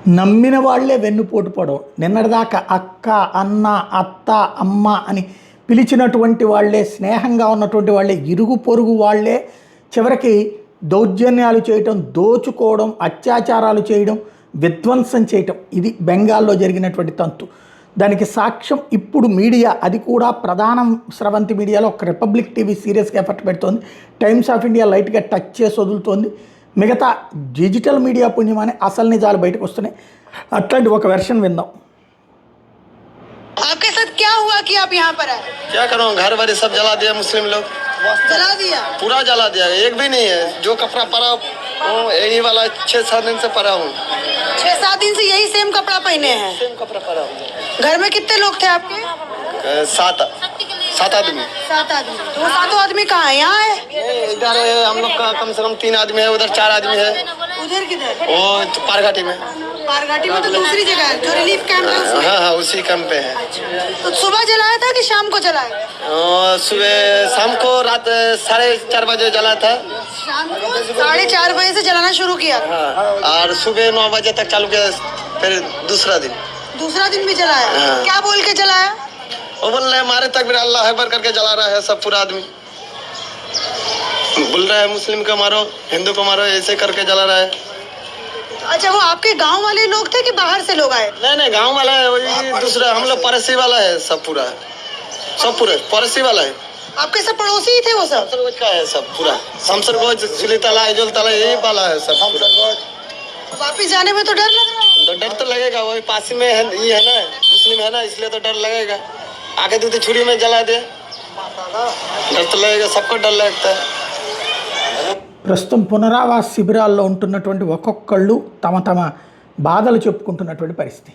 నమ్మిన వాళ్ళే వెన్నుపోటు పడవు. నిన్నటిదాకా అక్క, అన్న, అత్త, అమ్మ అని పిలిచినటువంటి వాళ్ళే, స్నేహంగా ఉన్నటువంటి వాళ్ళే, ఇరుగు పొరుగు వాళ్ళే చివరికి దౌర్జన్యాలు చేయటం, దోచుకోవడం, అత్యాచారాలు చేయడం, విధ్వంసం చేయటం. ఇది బెంగాల్లో జరిగినటువంటి తంతు. దానికి సాక్ష్యం ఇప్పుడు మీడియా, అది కూడా ప్రధాన స్రవంతి మీడియాలో ఒక రిపబ్లిక్ టీవీ సీరియస్గా ఎఫర్ట్ పెడుతోంది. టైమ్స్ ఆఫ్ ఇండియా లైట్గా టచ్ చేసి వదులుతోంది. మిగతా డిజిటల్ మీడియా పుణ్యమని అసలు నిజాలు బయటకు వస్తున్నాయి. అట్లాంటి ఒక వెర్షన్ విందాం. आपके साथ क्या हुआ कि आप यहाँ पर आए? क्या करूँ, घर बारी सब जला दिया मुस्लिम लोग, जला दिया? पूरा जला दिया, एक भी नहीं है। जो कपड़ा पड़ा हूँ यही वाला 6-7 दिन से पड़ा हूँ, 6-7 दिन से यही सेम कपड़ा पहने हैं। सेम कपड़ा पड़ा हूँ। घर में कितने लोग थे आपके? 7 आदमी। 7 आदमी। तो वो 7 आदमी कहाँ है? यहाँ है? इधर हम लोग का कम से कम 3 आदमी है, उधर 4 आदमी है, उधर किधर? वो पारघाटी में। पारघाटी में तो दूसरी जगह है, जो रिलीफ कैंप है उसमें। हाँ हाँ, उसी कैंप पे है। तो सुबह जलाया था कि शाम को जलाया? सुबह शाम को रात 4:30 बजे जला था। शाम को 4:30 बजे से जलाना शुरू किया। हाँ, और सुबह 9 बजे तक चालू किया। फिर दूसरा दिन भी जलाया। हाँ। क्या बोल के जलाया? वो बोल रहे हमारे तक भी अल्लाह अकबर करके जला रहा है सब पूरा आदमी। बोल रहा है मुस्लिम को मारो, हिंदू को मारो, ऐसे करके जला रहा है। अच्छा, वो आपके गांव वाले लोग थे कि बाहर से लोग आए? नहीं गांव वाला है, वही दूसरा हम लोग पड़ोसी वाला है, सब पूरा पड़ोसी वाला है। आपके सब पड़ोसी ही थे वो सब? शमशेरगंज का है सब पूरा, शमशेरगंज, सिलीतला, इजोलतला, यही वाला है सब पूरा। वापिस जाने में तो डर लग रहा है। तो डर तो लगेगा, वही पास में है, ये है ना मुस्लिम है ना, इसलिए तो डर लगेगा। आगे दूध छुरी में जला दे, डर तो लगेगा, सबको डर लगता है। ప్రస్తుతం పునరావాస శిబిరాల్లో ఉంటున్నటువంటి ఒక్కొక్కళ్ళు తమ బాధలు చెప్పుకుంటున్నటువంటి పరిస్థితి.